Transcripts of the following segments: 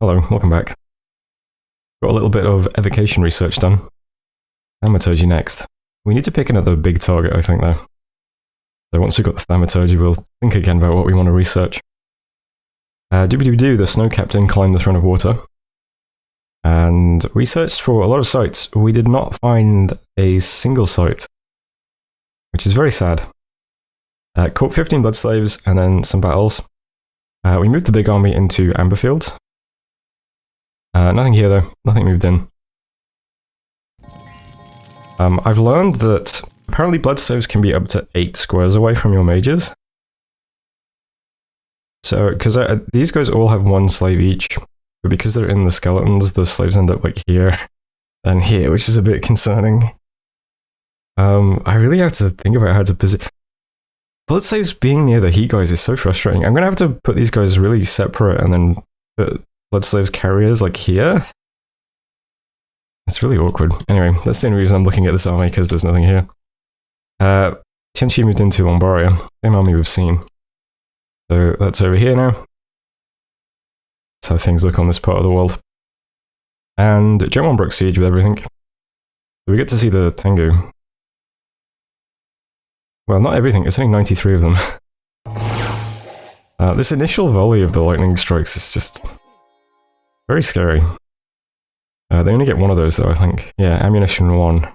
Hello, welcome back. Got a little bit of evocation research done. Thaumaturgy next. We need to pick another big target, I think, though. So once we've got the thaumaturgy, we'll think again about what we want to research. JBBM, the snow captain, climbed the throne of water. And we searched for a lot of sites. We did not find a single site, which is very sad. Caught 15 blood slaves and then some battles. We moved the big army into amber fields. Nothing here though, nothing moved in. I've learned that apparently blood slaves can be up to 8 squares away from your mages. So, because these guys all have 1 slave each, but because they're in the skeletons, the slaves end up like here and here, which is a bit concerning. I really have to think about how to position. Blood slaves being near the heat guys is so frustrating. I'm gonna have to put these guys really separate and then put blood slaves carriers like here. It's really awkward. Anyway, that's the only reason I'm looking at this army, because there's nothing here. Tianchi moved into Lombaria, same army we've seen. So that's over here now. That's how things look on this part of the world. And Jomon broke siege with everything. So we get to see the Tengu. Well, not everything, it's only 93 of them. This initial volley of the lightning strikes is just very scary. They only get 1 of those though, I think. Yeah, ammunition 1.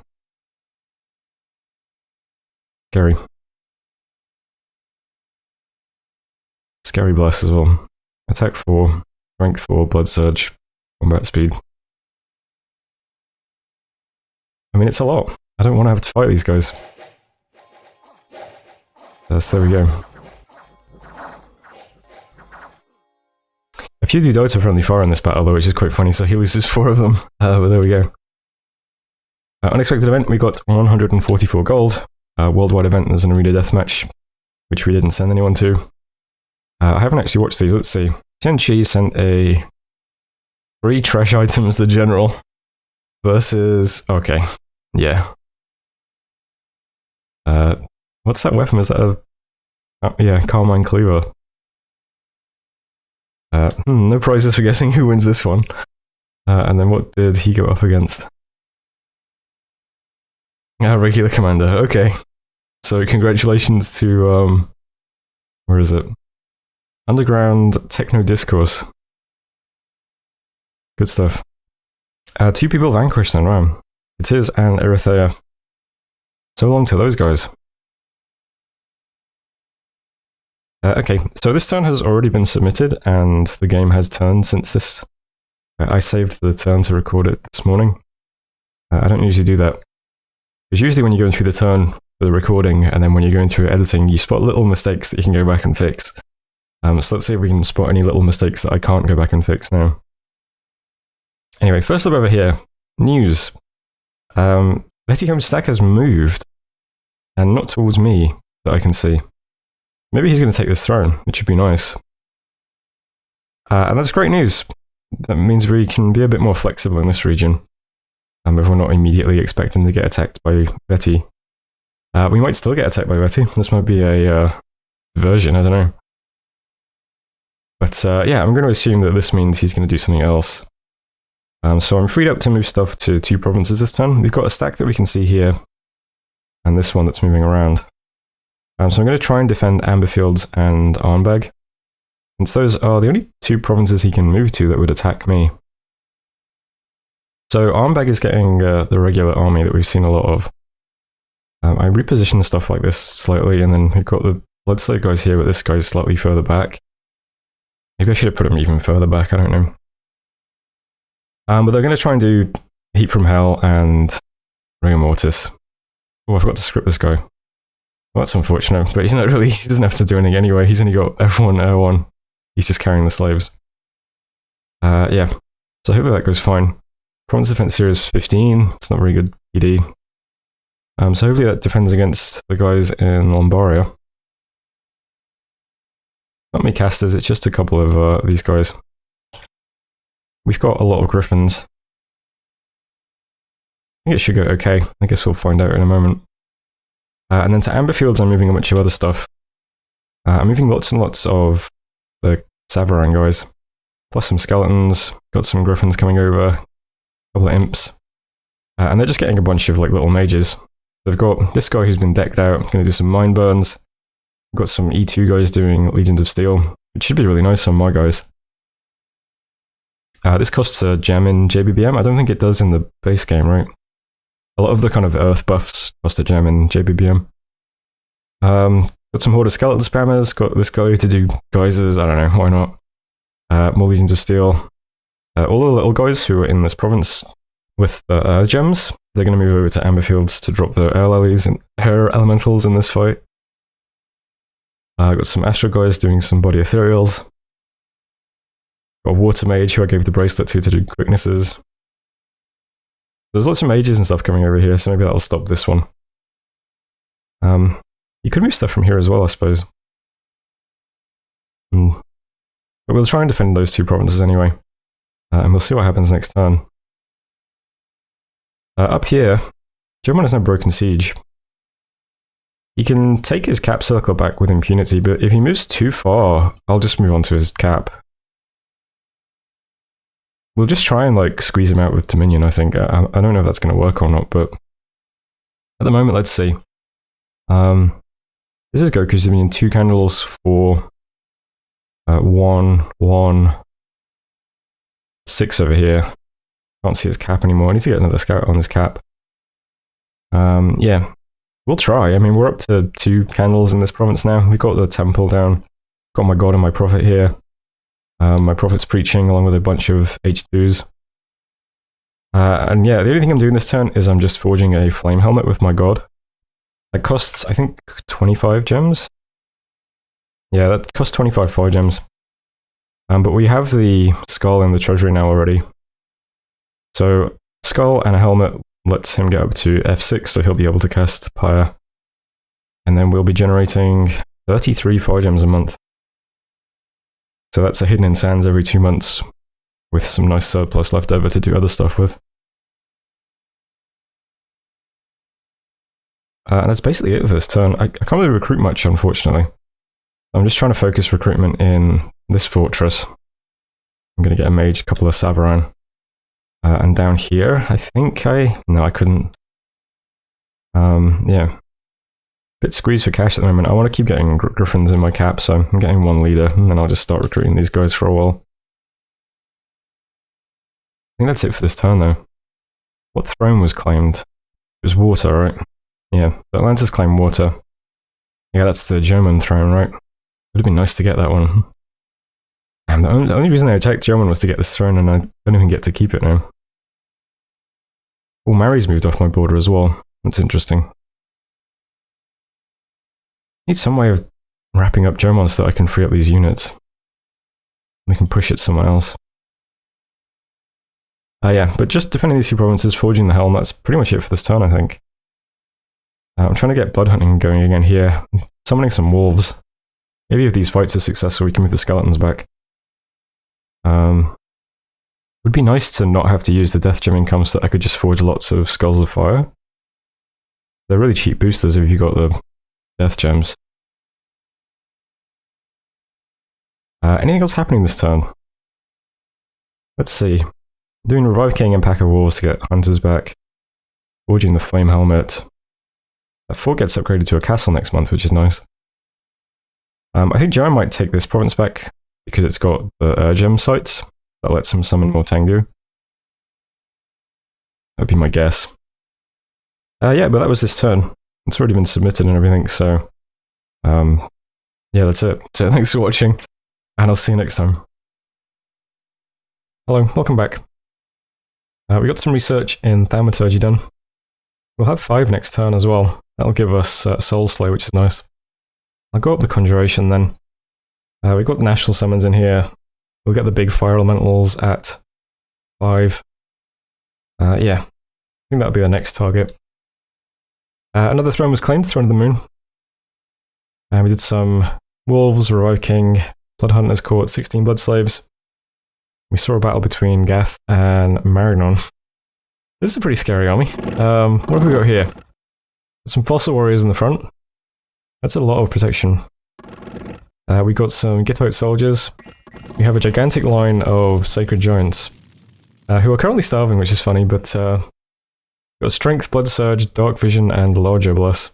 Scary. Scary blast as well. Attack 4, strength 4, blood surge, combat speed. I mean, it's a lot. I don't want to have to fight these guys. So there we go. A few do die to friendly fire in this battle though, which is quite funny, so he loses 4 of them. But there we go. Unexpected event, we got 144 gold. Worldwide event, there's an arena deathmatch, which we didn't send anyone to. I haven't actually watched these, let's see. Tianchi sent a 3 trash items, the general, versus... okay, yeah. What's that weapon? Is that a... oh, yeah, Carmine Cleaver. No prizes for guessing who wins this one. And then what did he go up against? Regular commander, okay. So congratulations to, where is it? Underground Techno Discourse. Good stuff. 2 people vanquished then, wow. It is an Erythea. So long to those guys. Okay, so this turn has already been submitted, and the game has turned since this. I saved the turn to record it this morning. I don't usually do that. Because usually when you're going through the turn for the recording, and then when you're going through editing, you spot little mistakes that you can go back and fix. So let's see if we can spot any little mistakes that I can't go back and fix now. Anyway, first up over here, news. Betty Home's stack has moved, and not towards me, that I can see. Maybe he's going to take this throne, which would be nice. And that's great news. That means we can be a bit more flexible in this region. If we're not immediately expecting to get attacked by Betty. We might still get attacked by Betty. This might be a version, I don't know. But yeah, I'm going to assume that this means he's going to do something else. So I'm freed up to move stuff to 2 provinces this turn. We've got a stack that we can see here. And this one that's moving around. So I'm going to try and defend Amberfields and Arnbeg, since those are the only 2 provinces he can move to that would attack me. So Arnbeg is getting the regular army that we've seen a lot of. I repositioned stuff like this slightly, and then we've got the blood slave guys here, but this guy's slightly further back. Maybe I should have put him even further back, I don't know. But they're going to try and do Heat from Hell and Rigor Mortis. Oh, I forgot to script this guy. Well, that's unfortunate, but he's not really, he doesn't have to do anything anyway. He's only got F1, R1. He's just carrying the slaves. Yeah, so hopefully that goes fine. Province defense here is 15. It's not very good PD. So hopefully that defends against the guys in Lombaria. Not many casters, it's just a couple of these guys. We've got a lot of griffins. I think it should go okay. I guess we'll find out in a moment. And then to Amberfields, I'm moving a bunch of other stuff. I'm moving lots and lots of the Savarang guys. plus some skeletons. Got some griffins coming over, a couple of imps. And they're just getting a bunch of like little mages. They've got this guy who's been decked out, going to do some mind burns. We've got some E2 guys doing Legions of Steel, which should be really nice on my guys. This costs a gem in JBBM. I don't think it does in the base game, right? A lot of the kind of earth buffs cost a gem in JBBM. Got some Horde of Skeleton spammers. Got this guy to do geysers. I don't know, why not? More Legions of Steel. All the little guys who are in this province with the gems, they're going to move over to Amber Fields to drop the air lilies and air elementals in this fight. Got some Astro guys doing some body ethereals. Got a water mage who I gave the bracelet to do quicknesses. There's lots of mages and stuff coming over here, so maybe that'll stop this one. You could move stuff from here as well, I suppose. But we'll try and defend those two provinces anyway. And we'll see what happens next turn. Up here, German has no broken siege. He can take his cap circle back with impunity, but if he moves too far, I'll just move on to his cap. We'll just try and like squeeze him out with Dominion, I think. I don't know if that's going to work or not, but at the moment, let's see. This is Goku's Dominion, 2 candles for 1, 1, 6 over here. Can't see his cap anymore. I need to get another scout on his cap. Yeah, we'll try. I mean, we're up to 2 candles in this province now. We've got the temple down. Got my god and my prophet here. My prophet's preaching along with a bunch of H2s. And yeah, the only thing I'm doing this turn is I'm just forging a flame helmet with my god. That costs, I think, 25 gems? Yeah, that costs 25 fire gems. But we have the skull in the treasury now already. So, skull and a helmet lets him get up to F6, so he'll be able to cast Pyre. And then we'll be generating 33 fire gems a month. So that's a hidden in sands every 2 months, with some nice surplus left over to do other stuff with. And that's basically it for this turn. I can't really recruit much, unfortunately. I'm just trying to focus recruitment in this fortress. I'm going to get a mage, a couple of Savaran. And down here, I think no, I couldn't. Yeah. Bit squeezed for cash at the moment. I want to keep getting griffins in my cap, so I'm getting 1 leader, and then I'll just start recruiting these guys for a while. I think that's it for this turn, though. What throne was claimed? It was water, right? Yeah, Atlantis claimed water. Yeah, that's the German throne, right? Would have been nice to get that one. And the only reason I attacked German was to get this throne, and I don't even get to keep it now. Oh, Mary's moved off my border as well. That's interesting. Need some way of wrapping up German so that I can free up these units. We can push it somewhere else. Yeah, but just defending these 2 provinces, forging the helm, that's pretty much it for this turn, I think. I'm trying to get blood hunting going again here. Summoning some wolves. Maybe if these fights are successful, we can move the skeletons back. Would be nice to not have to use the death gem income so that I could just forge lots of skulls of fire. They're really cheap boosters if you got the death gems. Anything else happening this turn? Let's see. Doing Revive King and Pack of Wolves to get hunters back. Forging the flame helmet. That fort gets upgraded to a castle next month, which is nice. I think Joan might take this province back because it's got the gem sites that lets him summon more Tengu. That'd be my guess. Yeah, but that was this turn. It's already been submitted and everything, so yeah, that's it. So thanks for watching, and I'll see you next time. Hello, welcome back. We got some research in Thaumaturgy done. We'll have 5 next turn as well. That'll give us Soul Slay, which is nice. I'll go up the Conjuration then. We've got the National Summons in here. We'll get the big Fire Elementals at 5. Yeah, I think that'll be our next target. Another throne was claimed, Throne of the Moon. We did some Wolves, Revive King, Blood Hunters Court, 16 Blood Slaves. We saw a battle between Gath and Marignon. This is a pretty scary army. What have we got here? Some Fossil Warriors in the front. That's a lot of protection. We got some Gittite soldiers. we have a gigantic line of Sacred Giants, who are currently starving, which is funny, but got Strength, Blood Surge, Dark Vision, and Larger Bless.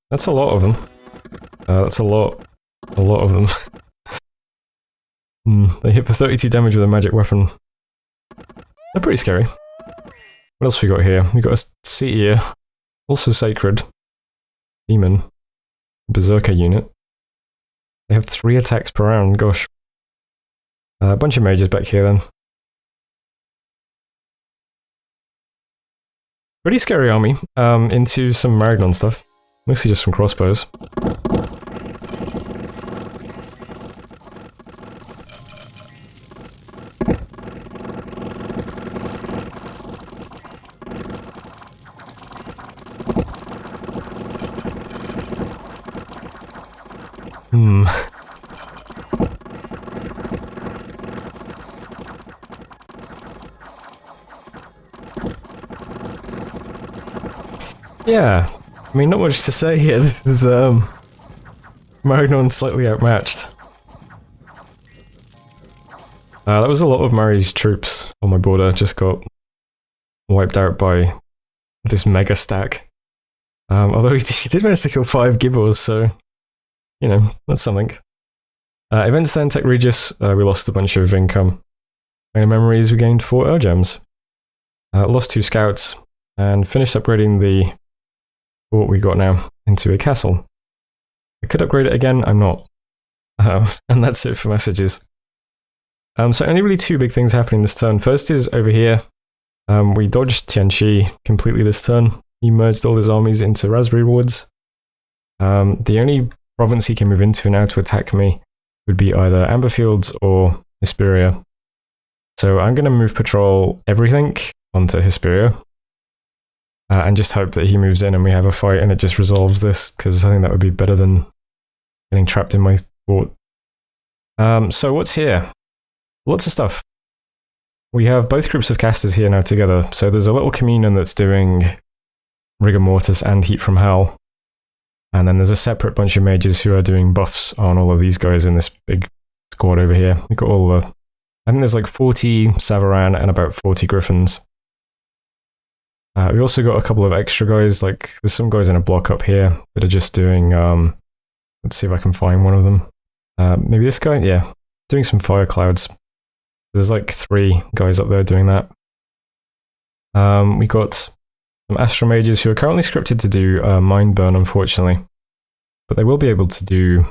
That's a lot of them. That's a lot of them. They hit for 32 damage with a magic weapon. They're pretty scary. What else we got here? We got a Seer, also Sacred, Demon, Berserker unit. They have 3 attacks per round, gosh. A bunch of mages back here then. Pretty scary army, into some Maragnon stuff. Mostly just some crossbows. Yeah, I mean, not much to say here. This is, Maragnon slightly outmatched. That was a lot of Mari's troops on my border, just got wiped out by this mega stack. Although he did manage to kill 5 Gibbors, so, you know, that's something. Events then, Tech Regis, we lost a bunch of income. Main memories, we gained 4 Earl Gems. Lost 2 scouts, and finished upgrading the what we got now into a castle. I could upgrade it again, I'm not. And that's it for messages. So only really 2 big things happening this turn. First is over here, we dodged Tianqi completely this turn. He merged all his armies into Raspberry Woods. The only province he can move into now to attack me would be either Amberfields or Hesperia. So I'm going to move patrol everything onto Hesperia. And just hope that he moves in and we have a fight and it just resolves this, because I think that would be better than getting trapped in my fort. So what's here? Lots of stuff. We have both groups of casters here now together. So there's a little communion that's doing Rigor Mortis and Heat from Hell. And then there's a separate bunch of mages who are doing buffs on all of these guys in this big squad over here. We've got all the... I think there's like 40 Savaran and about 40 Griffins. We also got a couple of extra guys, like there's some guys in a block up here that are just doing, let's see if I can find one of them. Maybe this guy? Yeah, doing some fire clouds. There's like 3 guys up there doing that. We got some Astral Mages who are currently scripted to do Mind Burn, unfortunately. But they will be able to do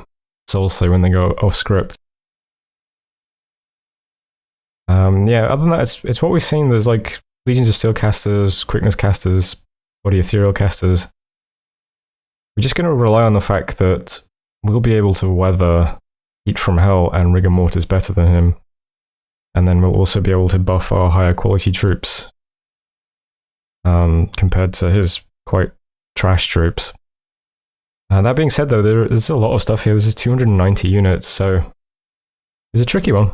Soul Slay when they go off script. Yeah, other than that, it's what we've seen. There's like Legions of Steel casters, Quickness casters, Body Ethereal casters. We're just going to rely on the fact that we'll be able to weather Heat from Hell and Rigor Mortis better than him. And then we'll also be able to buff our higher quality troops compared to his quite trash troops. That being said though, there's a lot of stuff here. This is 290 units, so it's a tricky one.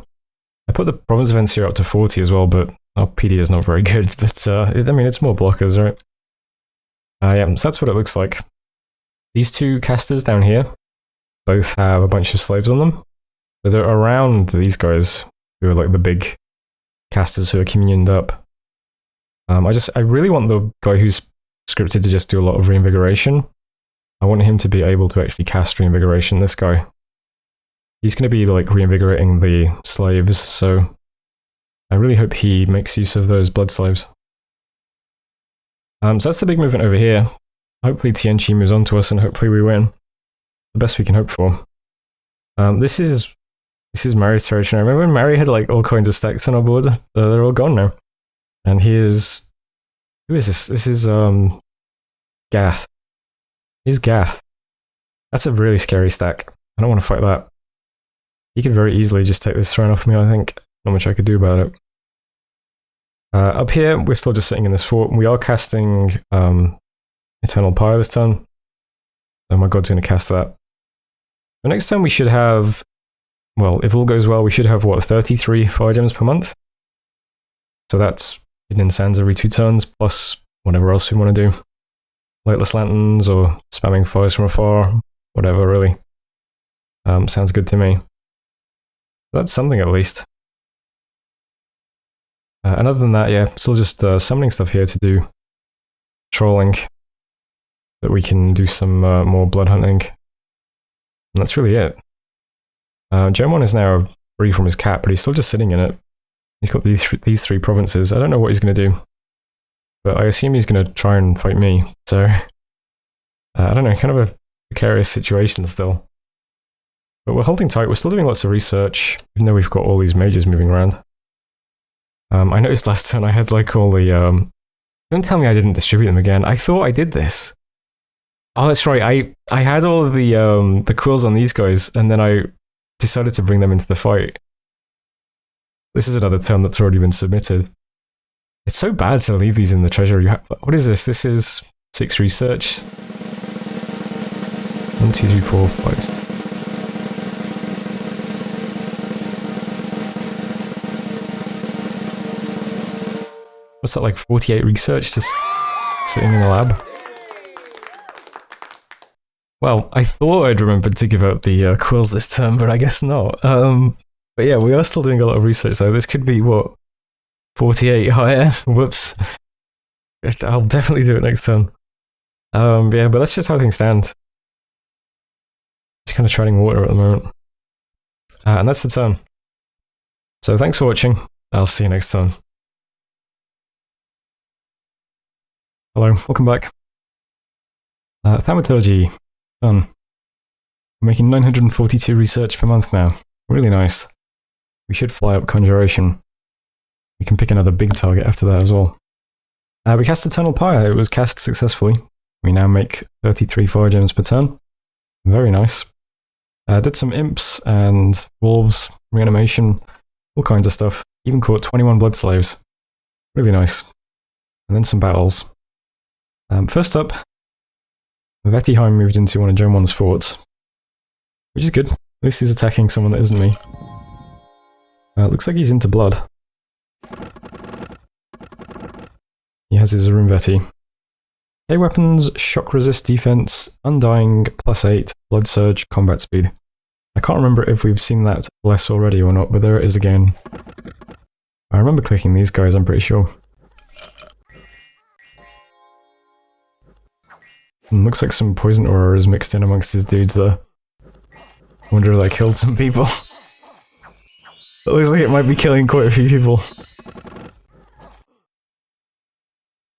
I put the province events here up to 40 as well, but our PD is not very good, but I mean, it's more blockers, right? Yeah, so that's what it looks like. These 2 casters down here both have a bunch of slaves on them. So they're around these guys who are like the big casters who are communioned up. I really want the guy who's scripted to just do a lot of reinvigoration. I want him to be able to actually cast reinvigoration, this guy. He's going to be like reinvigorating the slaves, so I really hope he makes use of those blood slaves. So that's the big movement over here. Hopefully Tianqi moves on to us and hopefully we win. The best we can hope for. This is Mari's territory. I remember when Mari had like all kinds of stacks on our board. They're all gone now. And here's... Who is this? This is Gath. Here's Gath. That's a really scary stack. I don't want to fight that. He could very easily just take this throne off me, I think. Not much I could do about it. Up here, we're still just sitting in this fort. We are casting Eternal Pyre this turn. So my god's going to cast that. The next time we should have... Well, if all goes well, we should have, what, 33 fire gems per month? So that's hidden sands every 2 turns, plus whatever else we want to do. Lightless lanterns, or spamming fires from afar, whatever, really. Sounds good to me. That's something at least. And other than that, yeah, still just summoning stuff here to do trolling, that we can do some more blood hunting. And that's really it. Gemon is now free from his cap, but he's still just sitting in it. He's got these three provinces. I don't know what he's going to do, but I assume he's going to try and fight me. So, I don't know, kind of a precarious situation still. But we're holding tight. We're still doing lots of research, even though we've got all these mages moving around. I noticed last turn I had like all the... Don't tell me I didn't distribute them again. I thought I did this. Oh, that's right. I had all of the quills on these guys, and then I decided to bring them into the fight. This is another turn that's already been submitted. It's so bad to leave these in the treasury. What is this? This is 6 research. 1, 2, 3, 4, 5, 6. What's that, like 48 research just sitting in the lab? Well, I thought I'd remembered to give out the quills this turn, but I guess not. But yeah, we are still doing a lot of research though. This could be, what, 48 higher? Whoops. I'll definitely do it next turn. Yeah, but that's just how things stand. Just kind of treading water at the moment. And that's the turn. So thanks for watching. I'll see you next turn. Hello, welcome back. Thaumaturgy, done. We're making 942 research per month now. Really nice. We should fly up Conjuration. We can pick another big target after that as well. We cast Eternal Pyre. It was cast successfully. We now make 33 fire gems per turn. Very nice. Did some imps and wolves, reanimation, all kinds of stuff. Even caught 21 blood slaves. Really nice. And then some battles. First up, Vettiheim moved into one of Jomon's forts, which is good. At least he's attacking someone that isn't me. Looks like he's into blood. He has his Rune Vetti. K weapons, shock resist defense, undying, +8, blood surge, combat speed. I can't remember if we've seen that less already or not, but there it is again. I remember clicking these guys, I'm pretty sure. And looks like some poison aura is mixed in amongst his dudes there. Wonder if that killed some people. It looks like it might be killing quite a few people.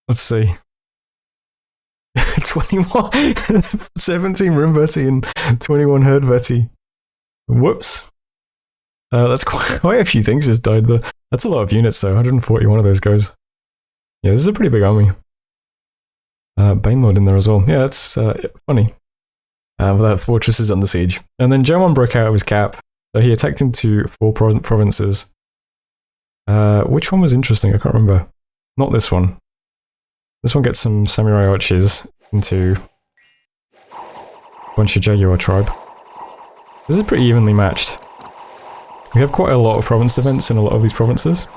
Let's see. 21! 17 Rune Vetti and 21 Herd Vetti. Whoops. That's quite a few things just died there. That's a lot of units though, 141 of those guys. Yeah, this is a pretty big army. Banelord in there as well. Yeah, that's funny. That fortress is under siege. And then Jomon broke out of his cap, so he attacked into 4 provinces. Which one was interesting? I can't remember. Not this one. This one gets some samurai archers into a bunch of Jaguar tribe. This is pretty evenly matched. We have quite a lot of province events in a lot of these provinces.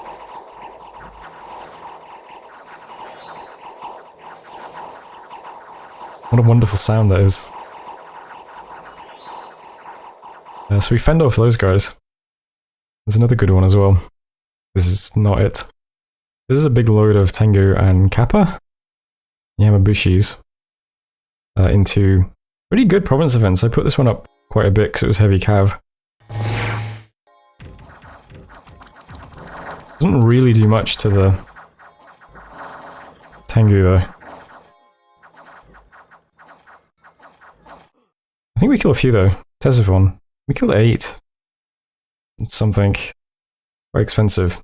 What a wonderful sound that is. So we fend off those guys. There's another good one as well. This is not it. This is a big load of Tengu and Kappa. Yamabushis. Into pretty good province events. I put this one up quite a bit because it was heavy cav. Doesn't really do much to the Tengu though. I think we kill a few though. Ctesiphon. We killed 8. It's something quite expensive.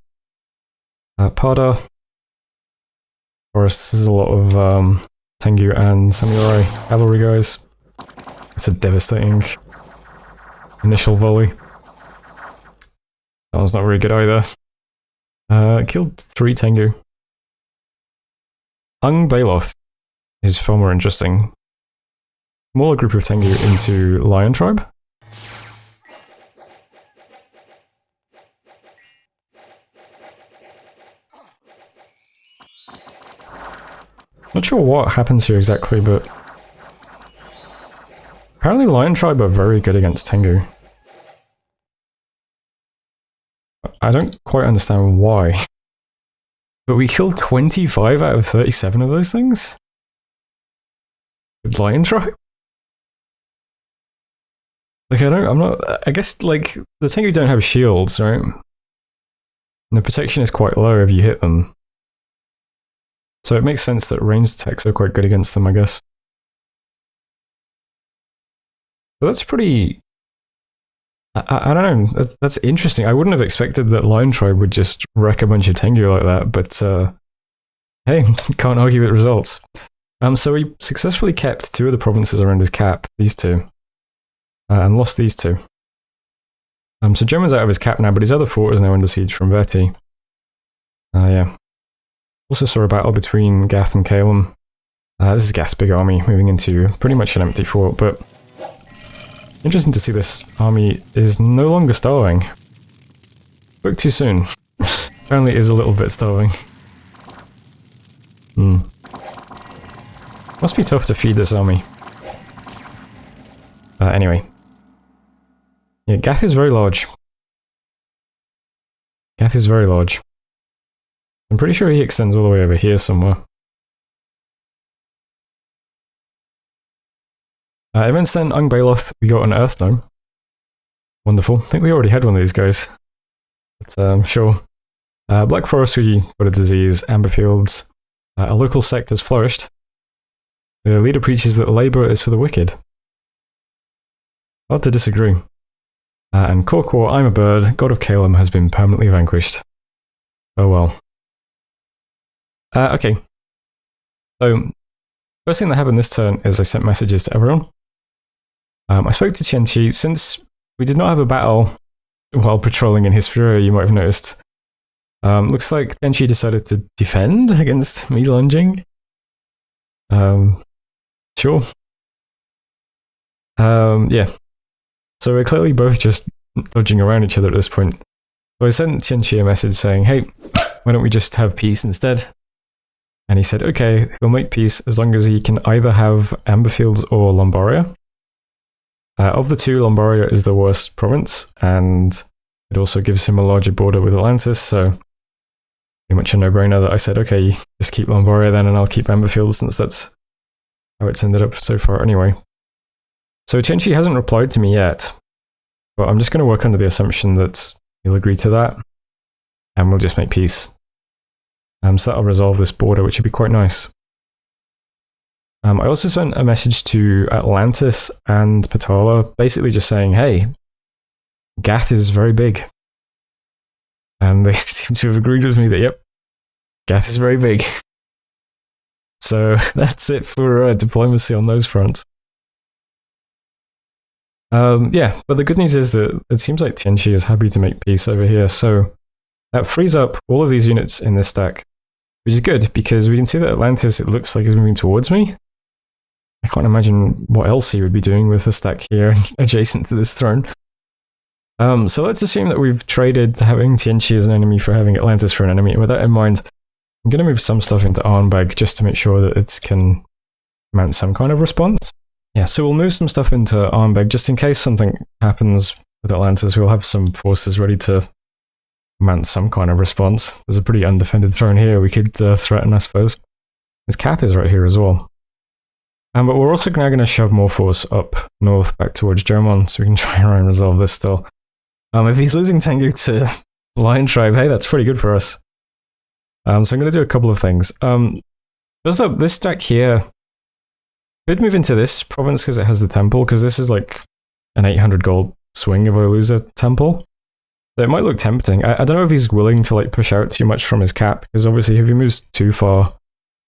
Pada. Forest. This is a lot of Tengu and Samurai cavalry guys. It's a devastating initial volley. That one's not very good either. Killed 3 Tengu. Ung Baloth is far more interesting. Smaller group of Tengu into Lion Tribe. Not sure what happens here exactly, but apparently Lion Tribe are very good against Tengu. I don't quite understand why. But we killed 25 out of 37 of those things? With Lion Tribe? Like, I guess, like, the Tengu don't have shields, right? And the protection is quite low if you hit them. So it makes sense that ranged attacks are quite good against them, I guess. So that's pretty... I don't know, that's interesting. I wouldn't have expected that Lion Tribe would just wreck a bunch of Tengu like that, but hey, can't argue with results. So he successfully kept 2 of the provinces around his cap, these 2, and lost these 2. So German's out of his cap now, but his other fort is now under siege from Verti. Yeah. Also saw a battle between Gath and Kalem. This is Gath's big army moving into pretty much an empty fort, but interesting to see this army is no longer starving. Spoke too soon. Apparently it is a little bit starving. Must be tough to feed this army. Anyway. Yeah, Gath is very large. Gath is very large. I'm pretty sure he extends all the way over here somewhere. Events then, Ung Baloth, we got an Earth Gnome. Wonderful. I think we already had one of these guys. But sure. Black Forest, we got a disease. Amberfields. A local sect has flourished. The leader preaches that labour is for the wicked. Hard to disagree. And Korkor, I'm a bird, god of Kalem, has been permanently vanquished. Oh well. Okay. So, first thing that happened this turn is I sent messages to everyone. I spoke to Tianqi. Since we did not have a battle while patrolling in his fury, you might have noticed. Looks like Tianqi decided to defend against me lunging. Sure. Yeah. So we're clearly both just dodging around each other at this point. So I sent Tianqi a message saying, hey, why don't we just have peace instead? And he said, okay, he'll make peace as long as he can either have Amberfields or Lombaria. Of the 2, Lombaria is the worst province, and it also gives him a larger border with Atlantis, so pretty much a no-brainer that I said, okay, just keep Lombaria then, and I'll keep Amberfields, since that's how it's ended up so far anyway. So Tianqi hasn't replied to me yet, but I'm just going to work under the assumption that he'll agree to that, and we'll just make peace. So that'll resolve this border, which would be quite nice. I also sent a message to Atlantis and Patala, basically just saying, hey, Gath is very big. And they seem to have agreed with me that, yep, Gath is very big. So that's it for diplomacy on those fronts. Yeah, but the good news is that it seems like Tianqi is happy to make peace over here, so that frees up all of these units in this stack, which is good, because we can see that Atlantis, it looks like, is moving towards me. I can't imagine what else he would be doing with a stack here adjacent to this throne. So let's assume that we've traded having Tianqi as an enemy for having Atlantis for an enemy, and with that in mind, I'm going to move some stuff into Arnbeg just to make sure that it can mount some kind of response. Yeah, so we'll move some stuff into Arnbeg just in case something happens with Atlantis. We'll have some forces ready to mount some kind of response. There's a pretty undefended throne here we could threaten, I suppose. His cap is right here as well. But we're also now going to shove more force up north back towards Germon, so we can try and resolve this still. If he's losing Tengu to Lion Tribe, hey, that's pretty good for us. So I'm going to do a couple of things. First up, this stack here could move into this province because it has the temple, because this is like an 800 gold swing if I lose a temple. So it might look tempting. I don't know if he's willing to like push out too much from his cap, because obviously if he moves too far,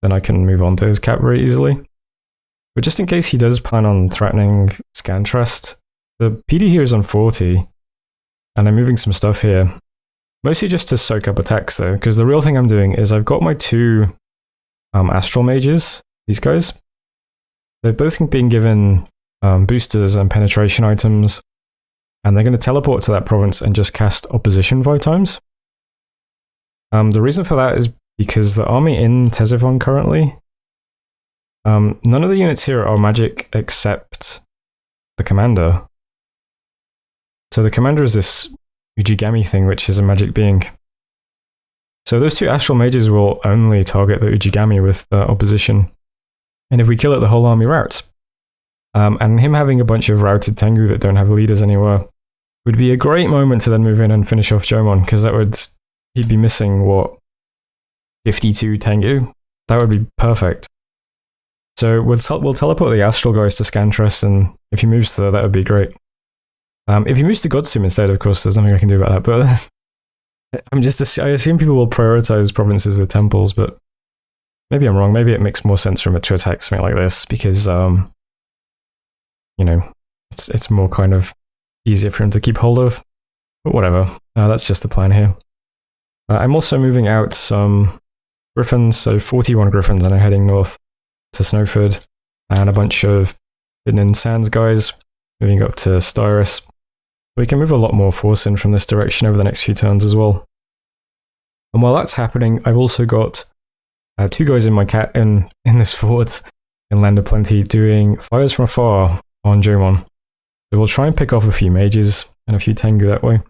then I can move on to his cap very easily. But just in case he does plan on threatening Scantrust, the PD here is on 40, and I'm moving some stuff here. Mostly just to soak up attacks though, because the real thing I'm doing is I've got my 2 Astral Mages, these guys. They've both been given boosters and penetration items, and they're going to teleport to that province and just cast Opposition 5 times. The reason for that is because the army in Ctesiphon currently, none of the units here are magic except the commander. So the commander is this Ujigami thing, which is a magic being. So those two astral mages will only target the Ujigami with opposition. And if we kill it, the whole army routes. And him having a bunch of routed Tengu that don't have leaders anywhere would be a great moment to then move in and finish off Jomon, because he'd be missing, what, 52 Tengu? That would be perfect. So we'll teleport the astral guys to Scantress, and if he moves there, that would be great. If he moves to Godsum instead, of course, there's nothing I can do about that, but I assume people will prioritize provinces with temples, but maybe I'm wrong. Maybe it makes more sense from it to attack something like this, because, it's more kind of easier for him to keep hold of. But whatever, that's just the plan here. I'm also moving out some Griffins, so 41 Griffins, and I'm heading north to Snowford, and a bunch of Hidden Sands guys moving up to Styrus. We can move a lot more force in from this direction over the next few turns as well. And while that's happening, I've also got two guys in my in this fort in Land of Plenty doing fires from afar on Jomon. So we'll try and pick off a few mages and a few Tengu that way.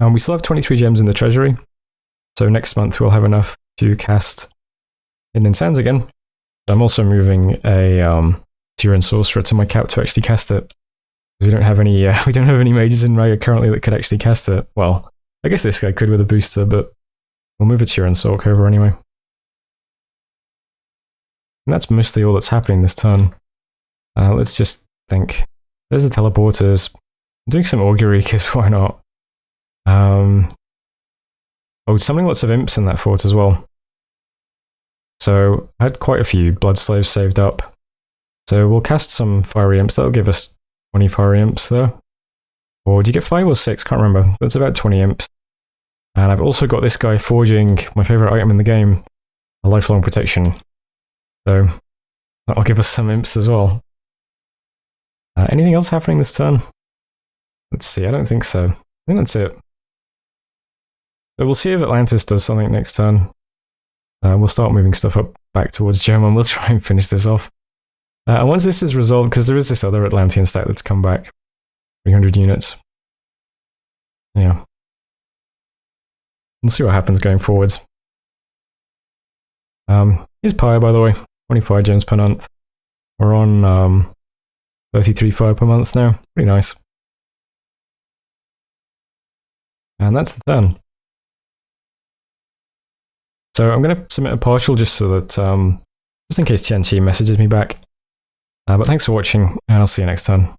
And we still have 23 gems in the treasury, so next month we'll have enough to cast Hidden Sands again. I'm also moving a Tyrian Sorcerer to my cap to actually cast it. We don't have any mages in Ragha currently that could actually cast it. Well, I guess this guy could with a booster, but we'll move a Tyrian Sorc over anyway. And that's mostly all that's happening this turn. Let's just think. There's the teleporters. I'm doing some augury, because why not? Summoning lots of imps in that fort as well. So I had quite a few blood slaves saved up. So we'll cast some fiery imps. That'll give us 20 fiery imps there. Or do you get 5 or 6? Can't remember. That's about 20 imps. And I've also got this guy forging my favorite item in the game, a lifelong protection. So that'll give us some imps as well. Anything else happening this turn? Let's see, I don't think so. I think that's it. So we'll see if Atlantis does something next turn. We'll start moving stuff up back towards Jomon. We'll try and finish this off. And once this is resolved, because there is this other Atlantean stack that's come back, 300 units. Yeah. We'll see what happens going forwards. Here's Pyre, by the way. 25 gems per month. We're on 33 fire per month now. Pretty nice. And that's the turn. So I'm going to submit a partial just so that, just in case Tianqi messages me back. But thanks for watching, and I'll see you next time.